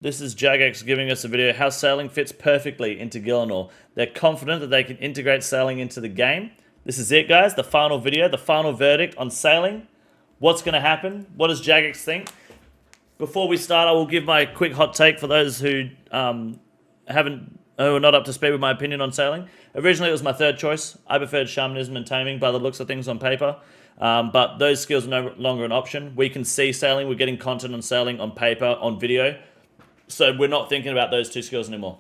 This is Jagex giving us a video how sailing fits perfectly into Gielinor. They're confident that they can integrate sailing into the game. This is it, guys, the final video, the final verdict on sailing. What's going to happen? What does Jagex think? Before we start, I will give my quick hot take for those who are not up to speed with my opinion on sailing. Originally, it was my third choice. I preferred shamanism and taming by the looks of things on paper. But those skills are no longer an option. We can see sailing. We're getting content on sailing on paper, on video. So we're not thinking about those two skills anymore.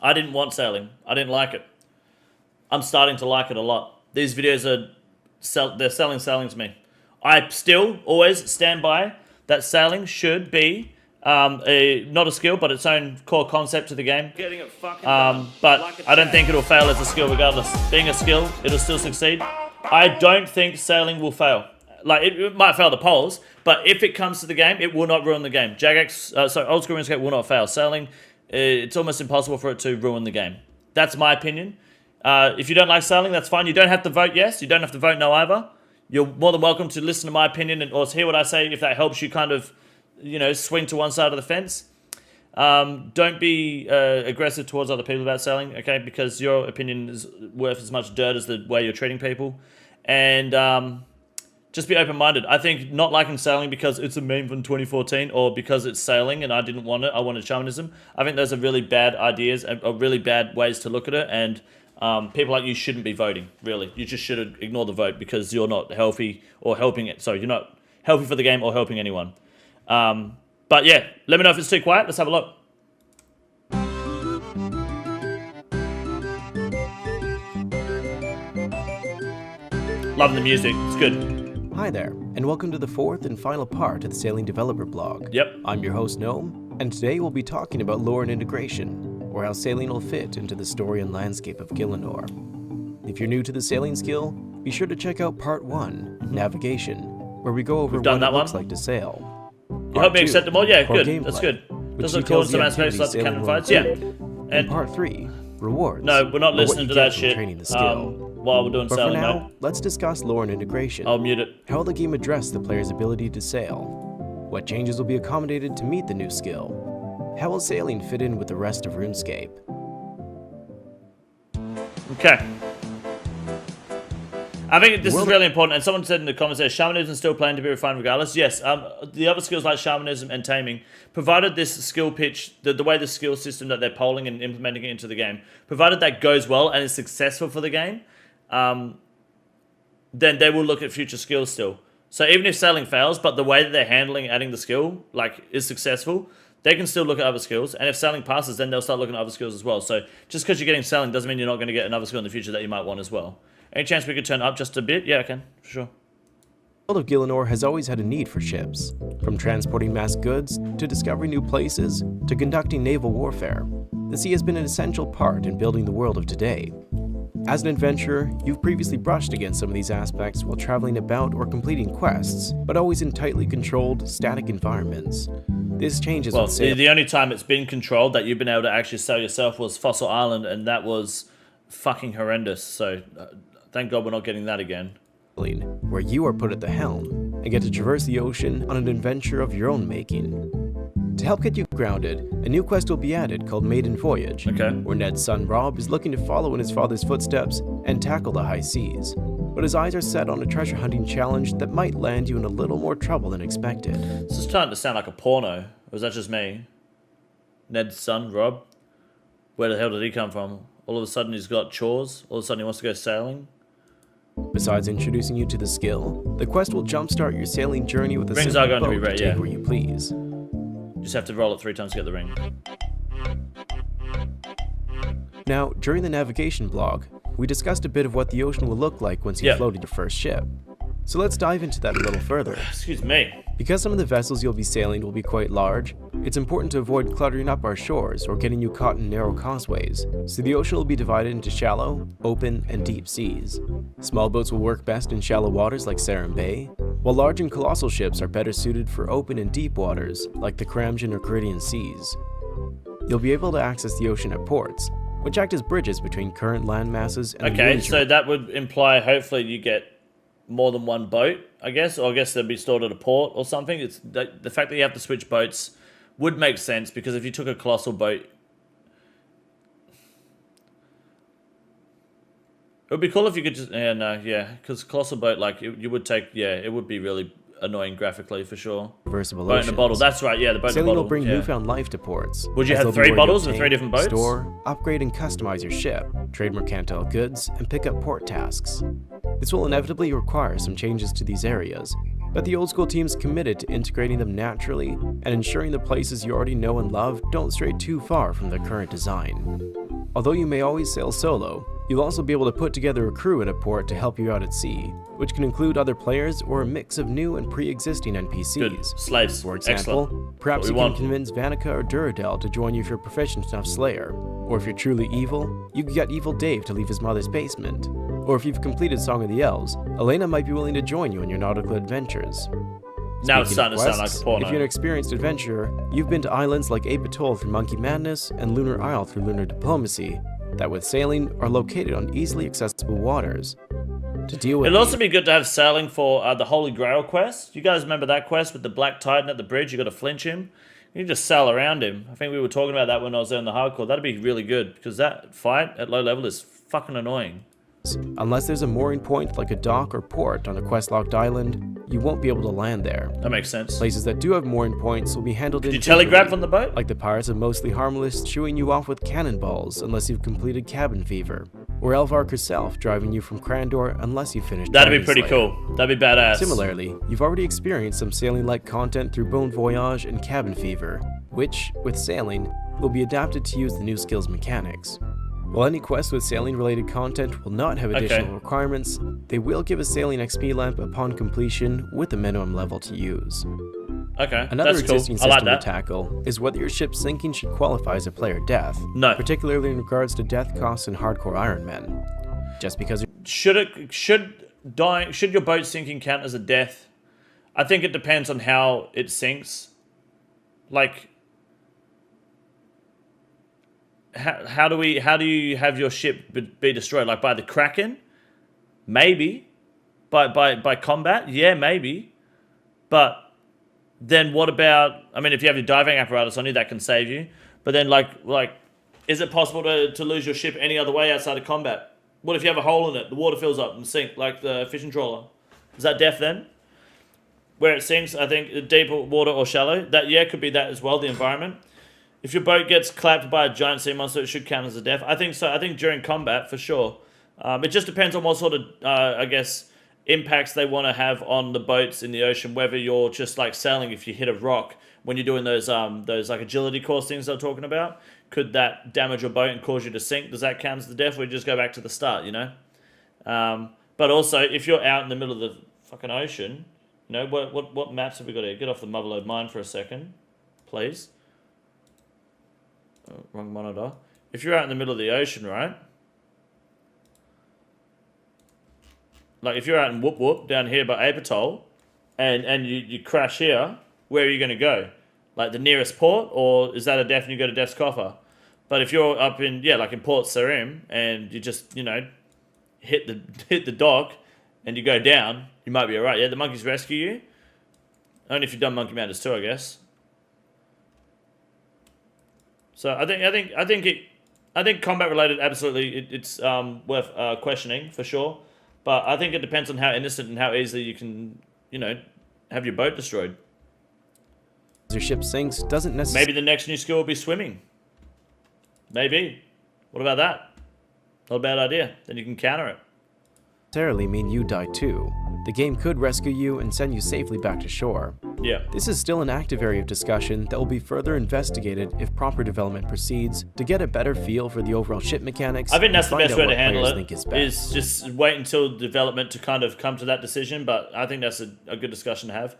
I didn't want sailing. I didn't like it. I'm starting to like it a lot. These videos they're selling sailing to me. I still always stand by that sailing should be not a skill, but its own core concept to the game. Getting it fucking but like I don't think it'll fail as a skill regardless. Being a skill, it'll still succeed. I don't think sailing will fail. Like, it might fail the polls, but if it comes to the game, it will not ruin the game. Jagex, Oldschool Runescape will not fail. Sailing, it's almost impossible for it to ruin the game. That's my opinion. If you don't like sailing, that's fine. You don't have to vote yes. You don't have to vote no either. You're more than welcome to listen to my opinion or hear what I say if that helps you kind of, swing to one side of the fence. Don't be aggressive towards other people about sailing, okay? Because your opinion is worth as much dirt as the way you're treating people. And just be open-minded. I think not liking sailing because it's a meme from 2014 or because it's sailing and I didn't want it, I wanted shamanism. I think those are really bad ideas or really bad ways to look at it. And people like you shouldn't be voting, really. You just should ignore the vote because you're not healthy or helping it. Sorry, you're not healthy for the game or helping anyone. But yeah, let me know if it's too quiet. Let's have a look. Loving the music. It's good. Hi there, and welcome to the fourth and final part of the Sailing Developer Blog. Yep. I'm your host, Gnome, and today we'll be talking about lore and integration, or how sailing will fit into the story and landscape of Gielinor. If you're new to the sailing skill, be sure to check out Part 1, Navigation, where we go over what it looks like to sail. You help me accept them all? Yeah, good. Gameplay, That's good. Does it cause some aspects like the cannon fights? Yeah. And Part 3, Rewards. No, we're not listening to that shit training the skill. while we're doing but sailing, for now, mate. let's discuss lore and integration. I'll mute it. How will the game address the player's ability to sail? What changes will be accommodated to meet the new skill? How will sailing fit in with the rest of RuneScape? Okay. I think this is really important, and someone said in the comments there, shamanism is still planning to be refined regardless. Yes, the other skills like shamanism and taming, provided this skill pitch, the way the skill system that they're polling and implementing it into the game, provided that goes well and is successful for the game, then they will look at future skills still. So even if sailing fails, but the way that they're handling adding the skill is successful, they can still look at other skills. And if sailing passes, then they'll start looking at other skills as well. So just because you're getting sailing doesn't mean you're not going to get another skill in the future that you might want as well. Any chance we could turn up just a bit? Yeah, I can, for sure. The world of Gielinor has always had a need for ships, from transporting mass goods, to discovering new places, to conducting naval warfare. The sea has been an essential part in building the world of today. As an adventurer, you've previously brushed against some of these aspects while traveling about or completing quests, but always in tightly controlled, static environments. This changes with sailing. The only time it's been controlled that you've been able to actually sail yourself was Fossil Island, and that was fucking horrendous, so thank God we're not getting that again. Where you are put at the helm and get to traverse the ocean on an adventure of your own making. To help get you grounded, a new quest will be added called Maiden Voyage, where Ned's son Rob is looking to follow in his father's footsteps and tackle the high seas. But his eyes are set on a treasure hunting challenge that might land you in a little more trouble than expected. This is starting to sound like a porno, or is that just me? Ned's son, Rob? Where the hell did he come from? All of a sudden he's got chores? All of a sudden he wants to go sailing? Besides introducing you to the skill, the quest will jumpstart your sailing journey with a Rings simple are going to boat be red, take yeah. where you please. You just have to roll it 3 times to get the ring. Now, during the navigation blog, we discussed a bit of what the ocean will look like once you floated your first ship. So let's dive into that a little further. Excuse me. Because some of the vessels you'll be sailing will be quite large, it's important to avoid cluttering up our shores or getting you caught in narrow causeways, so the ocean will be divided into shallow, open, and deep seas. Small boats will work best in shallow waters like Sarum Bay, while large and colossal ships are better suited for open and deep waters like the Caramjan or Caridian seas. You'll be able to access the ocean at ports, which act as bridges between current land masses and Okay, so that would imply hopefully you get more than one boat, I guess, or I guess they'll be stored at a port or something. It's the fact that you have to switch boats would make sense, because if you took a colossal boat, it would be cool if you could just, because colossal boat, like, you would take, it would be really annoying graphically for sure. Reversible boat in a bottle, that's right, the boat in a Sailing bottle. will bring newfound life to ports. Would you as have they'll be 3 where you bottles with obtain, 3 different boats? Store, upgrade and customize your ship, trade mercantile goods, and pick up port tasks. This will inevitably require some changes to these areas, but the Oldschool team's committed to integrating them naturally and ensuring the places you already know and love don't stray too far from their current design. Although you may always sail solo, you'll also be able to put together a crew in a port to help you out at sea, which can include other players or a mix of new and pre-existing NPCs. Good. Slaves. For example, Excellent. perhaps you What we can convince Vanica or Duradel to join you if you're proficient enough Slayer, or if you're truly evil, you can get Evil Dave to leave his mother's basement, or if you've completed Song of the Elves, Elena might be willing to join you on your nautical adventures. Now it's Speaking starting of to sound like quests, a porno. if you're an experienced adventurer, you've been to islands like Abatoll through Monkey Madness and Lunar Isle through Lunar Diplomacy, that with sailing are located on easily accessible waters. To deal with It'd also be good to have sailing for the Holy Grail quest. You guys remember that quest with the Black Titan at the bridge? You got to flinch him. You can just sail around him. I think we were talking about that when I was there in the hardcore. That'd be really good, because that fight at low level is fucking annoying. Unless there's a mooring point like a dock or port on a quest-locked island, you won't be able to land there. That makes sense. Places that do have mooring points will be handled Did you individually, telegraph from the boat? like the pirates of Mostly Harmless shooing you off with cannonballs unless you've completed Cabin Fever, or Elvark herself driving you from Crandor unless you finished That'd be Dragon pretty Slayer. cool. That'd be badass. Similarly, you've already experienced some sailing-like content through Bon Voyage and Cabin Fever, which, with sailing, will be adapted to use the new skills mechanics. While any quest with sailing-related content will not have additional requirements, they will give a sailing XP lamp upon completion with a minimum level to use. Okay, Another that's existing cool. I like system to that. tackle is whether your ship sinking should qualify as a player death, No. particularly in regards to death costs in hardcore Ironman. Just because Should your boat sinking count as a death? I think it depends on how it sinks. Like, how do you have your ship be destroyed? Like by the Kraken? Maybe. By combat? Yeah, maybe. But then what about, I mean, if you have your diving apparatus on you, that can save you. But then like is it possible to lose your ship any other way outside of combat? What if you have a hole in it, the water fills up and sink, like the fishing trawler? Is that death then? Where it sinks, I think, deeper water or shallow, that could be that as well, the environment. If your boat gets clapped by a giant sea monster, it should count as a death. I think so. I think during combat, for sure. It just depends on what sort of, I guess, impacts they want to have on the boats in the ocean. Whether you're just like sailing, if you hit a rock when you're doing those like agility course things they're talking about, could that damage your boat and cause you to sink? Does that count as the death? Or you just go back to the start, you know? But also, if you're out in the middle of the fucking ocean, you know, what maps have we got here? Get off the Motherlode mine for a second, please. Oh, wrong monitor. If you're out in the middle of the ocean, right? Like if you're out in Whoop Whoop down here by Apatoll, and you crash here, where are you going to go? Like the nearest port, or is that a death and you go to Death's Coffer? But if you're up in like in Port Sarim and you just hit the dock and you go down, you might be alright. Yeah, the monkeys rescue you. Only if you've done Monkey Madness too, I guess. So I think combat related, absolutely, it's worth questioning for sure. But I think it depends on how innocent and how easily you can, have your boat destroyed. your ship sinks doesn't necessarily... Maybe the next new skill will be swimming. Maybe. What about that? Not a bad idea. Then you can counter it. necessarily mean you die too. The game could rescue you and send you safely back to shore. Yeah. This is still an active area of discussion that will be further investigated if proper development proceeds to get a better feel for the overall ship mechanics. I think that's the best way to handle it. Is just wait until development to kind of come to that decision, but I think that's a good discussion to have.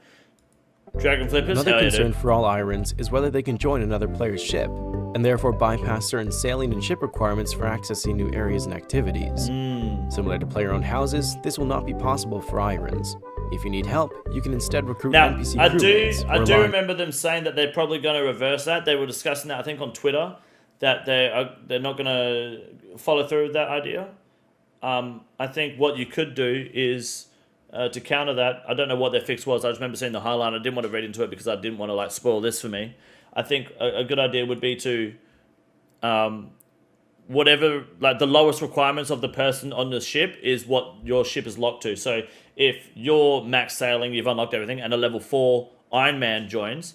Dragon Flippers, Another concern for all Irons is whether they can join another player's ship, and therefore bypass certain sailing and ship requirements for accessing new areas and activities. Similar to player-owned houses, this will not be possible for Irons. If you need help, you can instead recruit now, NPC crewmates. I do remember them saying that they're probably going to reverse that. They were discussing that, I think, on Twitter, that they're not going to follow through with that idea. I think what you could do is... to counter that, I don't know what their fix was. I just remember seeing the highlight. I didn't want to read into it because I didn't want to spoil this for me. I think a good idea would be to whatever, like the lowest requirements of the person on the ship is what your ship is locked to. So if you're max sailing, you've unlocked everything, and a level 4 Ironman joins,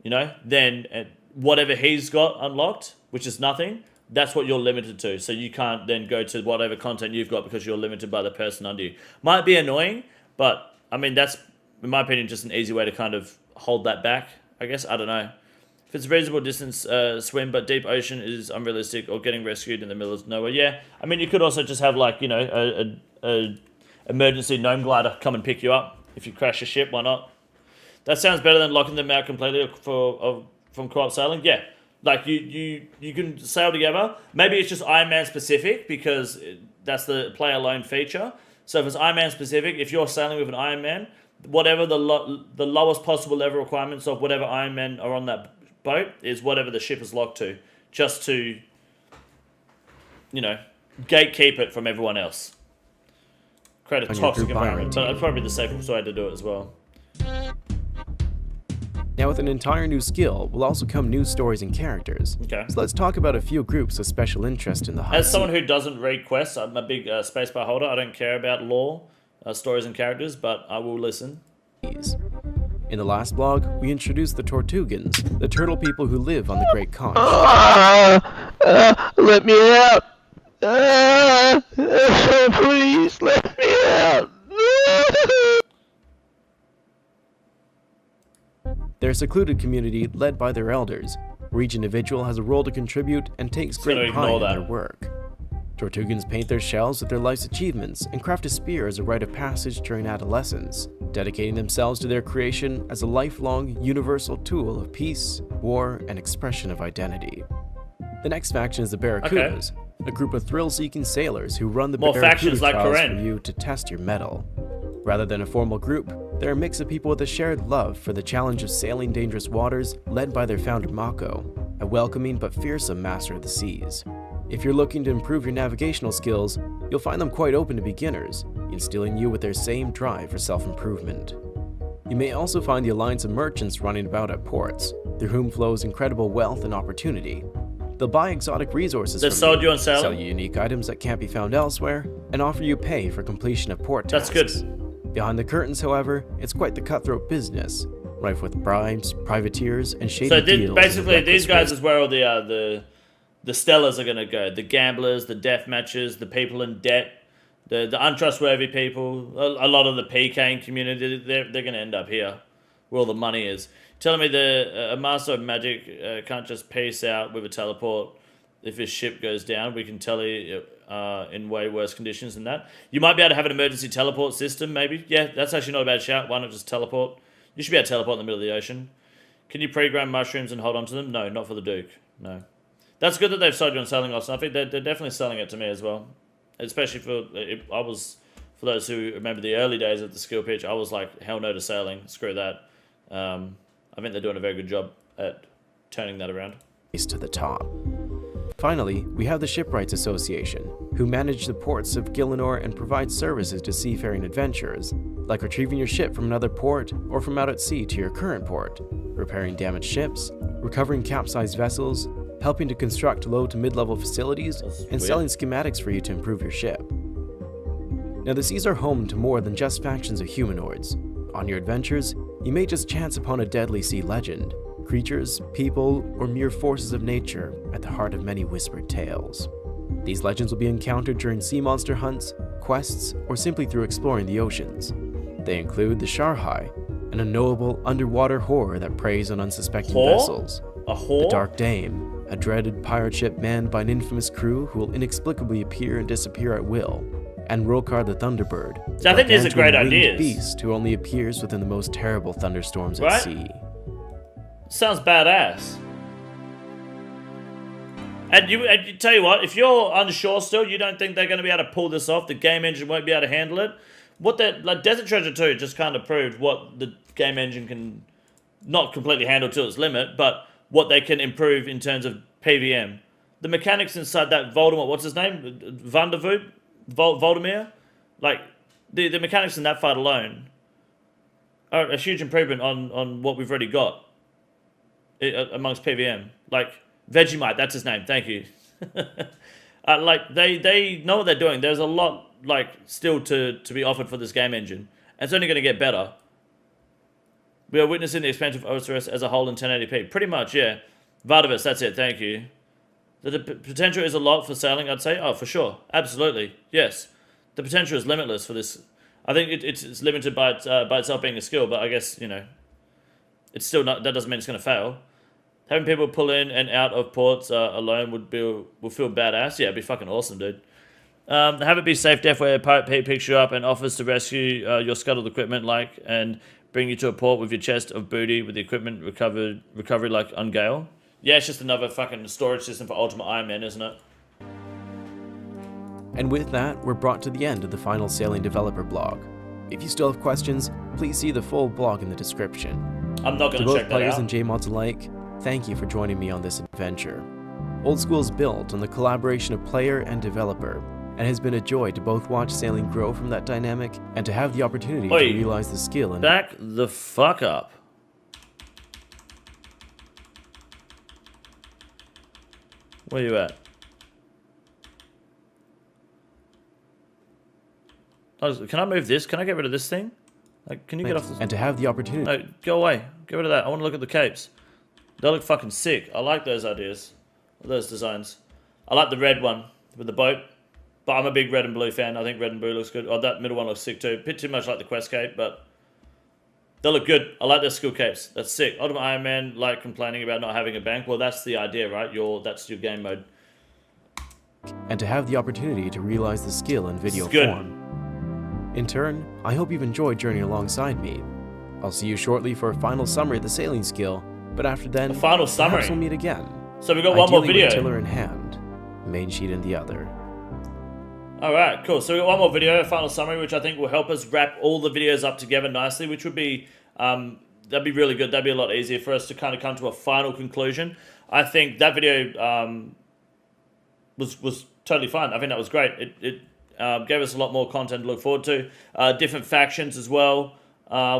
you know, then whatever he's got unlocked, which is nothing, that's what you're limited to. So you can't then go to whatever content you've got because you're limited by the person under you. Might be annoying, but I mean, that's, in my opinion, just an easy way to kind of hold that back, I guess. I don't know. If it's a reasonable distance swim, but deep ocean is unrealistic, or getting rescued in the middle of nowhere. Yeah, I mean, you could also just have, like, you know, a emergency gnome glider come and pick you up if you crash your ship. Why not? That sounds better than locking them out completely from co-op sailing. Yeah, like you can sail together. Maybe it's just Ironman specific because that's the play alone feature. So if it's Ironman specific, if you're sailing with an Ironman, whatever the lowest possible level requirements of whatever Ironman are on that boat is whatever the ship is locked to, just to, you know, gatekeep it from everyone else. Create a toxic environment. But that's probably the safest way to do it as well. Now, with an entire new skill will also come new stories and characters. Okay. So let's talk about a few groups of special interest in the high As someone who doesn't read quests, I'm a big spacebar holder. I don't care about lore, stories and characters, but I will listen. In the last blog, we introduced the Tortugans, the turtle people who live on the Great Conch. Let me out! Please, let me out! They're a secluded community led by their elders, where each individual has a role to contribute and takes great pride in their work. Tortugans paint their shells with their life's achievements and craft a spear as a rite of passage during adolescence, dedicating themselves to their creation as a lifelong, universal tool of peace, war, and expression of identity. The next faction is the Barracudas, a group of thrill-seeking sailors who run the Barracuda trials for you to test your mettle. Rather than a formal group, they're a mix of people with a shared love for the challenge of sailing dangerous waters, led by their founder Mako, a welcoming but fearsome master of the seas. If you're looking to improve your navigational skills, you'll find them quite open to beginners, instilling you with their same drive for self-improvement. You may also find the alliance of merchants running about at ports, through whom flows incredible wealth and opportunity. They'll buy exotic resources from you, sell you unique items that can't be found elsewhere, and offer you pay for completion of port tasks. That's good. Behind the curtains, however, it's quite the cutthroat business, rife with bribes, privateers, and shady deals. So basically, these guys is where all the stellars are going to go. The gamblers, the death matches, the people in debt, the untrustworthy people, a lot of the PKing community, they're going to end up here, where all the money is. Telling me a master of magic can't just peace out with a teleport if his ship goes down. We can tele in way worse conditions than that. You might be able to have an emergency teleport system, maybe. Yeah, that's actually not a bad shout. Why not just teleport? You should be able to teleport in the middle of the ocean. Can you pre-ground mushrooms and hold on to them? No, not for the Duke. No. That's good that they've sold you on selling off something. They're definitely selling it to me as well. Especially for those who remember the early days of the skill pitch, I was like, hell no to sailing. Screw that. I think they're doing a very good job at turning that around. To the top. Finally, we have the Shipwrights Association, who manage the ports of Gillinor and provide services to seafaring adventurers, like retrieving your ship from another port or from out at sea to your current port, repairing damaged ships, recovering capsized vessels, helping to construct low to mid-level facilities, and selling schematics for you to improve your ship. Now, the seas are home to more than just factions of humanoids. On your adventures, you may just chance upon a deadly sea legend, creatures, people, or mere forces of nature at the heart of many whispered tales. These legends will be encountered during sea monster hunts, quests, or simply through exploring the oceans. They include the Sharhai, an unknowable underwater horror that preys on unsuspecting vessels. A whore? The Dark Dame, a dreaded pirate ship manned by an infamous crew who will inexplicably appear and disappear at will. And Rolkar the Thunderbird, I think these are great ideas. Beast who only appears within the most terrible thunderstorms at sea. Sounds badass. And you tell you what, if you're unsure still, you don't think they're going to be able to pull this off, the game engine won't be able to handle it. Like Desert Treasure 2 just kind of proved what the game engine can not completely handle to its limit, but what they can improve in terms of PVM. The mechanics inside that Voldemort, what's his name? Vandervoot? Voldemir? Like, the mechanics in that fight alone are a huge improvement on what we've already got. amongst PVM. Like Vegemite, that's his name. Thank you. Like they know what they're doing. There's a lot like still to be offered for this game engine, and it's only going to get better. We are witnessing the expansion of OSRS as a whole in 1080p. Pretty much, yeah. Vardavis, that's it. Thank you. The potential is a lot for sailing, I'd say. Oh, for sure. Absolutely. Yes. The potential is limitless for this. I think it's limited by itself being a skill, but I guess, you know, it's still not. That doesn't mean it's going to fail. Having people pull in and out of ports alone will feel badass. Yeah, it'd be fucking awesome, dude. Have it be safe death where Pirate Pete picks you up and offers to rescue your scuttled equipment, like, and bring you to a port with your chest of booty with the equipment recovery like on Gale. Yeah, it's just another fucking storage system for Ultimate Iron Man, isn't it? And with that, we're brought to the end of the final sailing developer blog. If you still have questions, please see the full blog in the description. I'm not going to check that out. To both players and JMods alike, thank you for joining me on this adventure. Oldschool is built on the collaboration of player and developer, and has been a joy to both watch sailing grow from that dynamic and to have the opportunity to realize the skill and back the fuck up. Where you at? Oh, can I move this? Can I get rid of this thing? Like, can you get off this? And to have the opportunity. No, go away. Get rid of that. I want to look at the capes. They look fucking sick. I like those ideas. Those designs. I like the red one with the boat. But I'm a big red and blue fan. I think red and blue looks good. Oh, that middle one looks sick too. A bit too much like the Quest cape, but they look good. I like their skill capes. That's sick. Ultimate Iron Man, like complaining about not having a bank. Well, that's the idea, right? That's your game mode. And to have the opportunity to realize the skill in video form. In turn, I hope you've enjoyed journeying alongside me. I'll see you shortly for a final summary of the sailing skill, but after then, a final summary. Perhaps we'll meet again. So we got one more video. With tiller in hand, main sheet in the other. Alright, cool. So we got one more video, a final summary, which I think will help us wrap all the videos up together nicely, which would be, that'd be really good. That'd be a lot easier for us to kind of come to a final conclusion. I think that video was totally fun. I think that was great. It gave us a lot more content to look forward to. Different factions as well,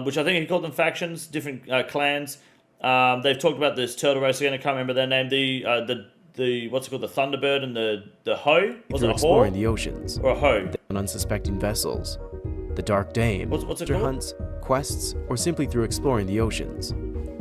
which I think he called them factions, different clans. They've talked about this turtle race again. I can't remember their name. The what's it called? The Thunderbird and the Hoe? Was it a exploring the oceans or a Hoe? On unsuspecting vessels, the Dark Dame, what's it called? Hunts, quests, or simply through exploring the oceans.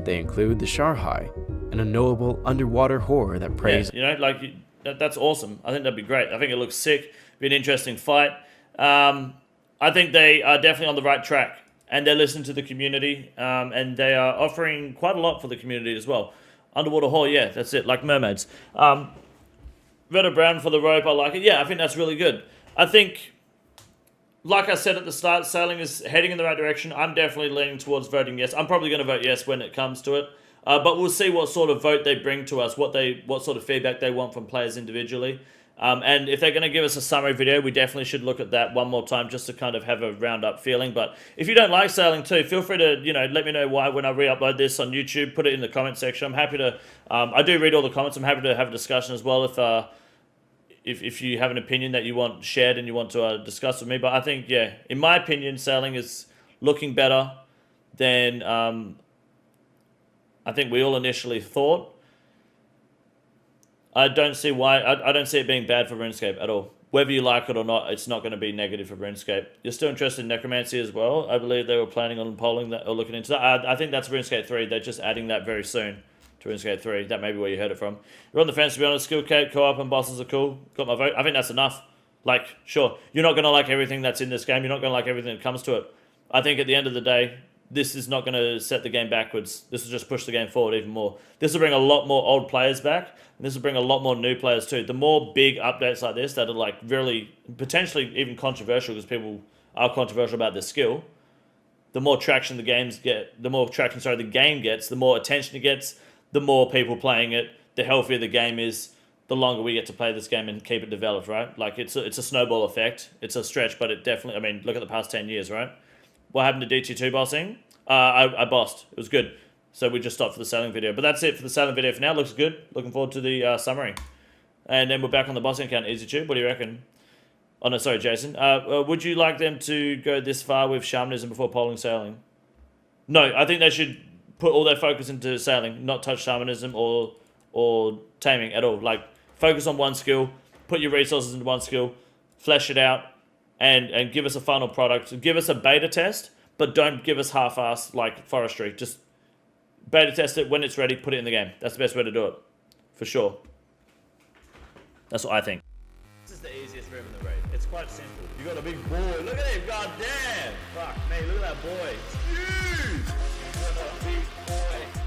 They include the Sharhai, an unknowable underwater horror that preys. Yeah, you know, like that's awesome. I think that'd be great. I think it looks sick. Be an interesting fight. I think they are definitely on the right track, and they're listening to the community, and they are offering quite a lot for the community as well. Underwater Hall, yeah, that's it, like mermaids. Red or brown for the rope, I like it. Yeah, I think that's really good. I think, like I said at the start, sailing is heading in the right direction. I'm definitely leaning towards voting yes. I'm probably going to vote yes when it comes to it. But we'll see what sort of vote they bring to us, what sort of feedback they want from players individually. And if they're going to give us a summary video, we definitely should look at that one more time just to kind of have a round-up feeling. But if you don't like sailing too, feel free to, you know, let me know why when I re-upload this on YouTube. Put it in the comment section. I'm happy to... I do read all the comments. I'm happy to have a discussion as well if you have an opinion that you want shared and you want to discuss with me. But I think, yeah, in my opinion, sailing is looking better than I think we all initially thought. I don't see why. I don't see it being bad for RuneScape at all. Whether you like it or not, it's not going to be negative for RuneScape. You're still interested in Necromancy as well. I believe they were planning on polling that or looking into that. I think that's RuneScape 3. They're just adding that very soon to RuneScape 3. That may be where you heard it from. You're on the fence, to be honest. Skill cape, co-op, and bosses are cool. Got my vote. I think that's enough. Like, sure, you're not going to like everything that's in this game. You're not going to like everything that comes to it. I think at the end of the day, this is not going to set the game backwards. This will just push the game forward even more. This will bring a lot more old players back, and this will bring a lot more new players too. The more big updates like this that are like really, potentially even controversial because people are controversial about their skill, the more traction the game gets, the more attention it gets, the more people playing it, the healthier the game is, the longer we get to play this game and keep it developed, right? Like it's a snowball effect. It's a stretch, but it definitely, I mean, look at the past 10 years, right? What happened to DT2 bossing? I bossed. It was good. So we just stopped for the sailing video. But that's it for the sailing video for now. Looks good. Looking forward to the summary. And then we're back on the bossing account, EasyTube. What do you reckon? Oh, no, sorry, Jason. Would you like them to go this far with shamanism before polling sailing? No, I think they should put all their focus into sailing, not touch shamanism or taming at all. Like, focus on one skill, put your resources into one skill, flesh it out, and give us a final product. Give us a beta test, but don't give us half-assed like forestry. Just beta test it when it's ready, put it in the game. That's the best way to do it, for sure. That's what I think. This is the easiest room in the raid. It's quite simple. You got a big boy. Look at him, goddamn! Fuck me, look at that boy. It's huge! You got a big boy.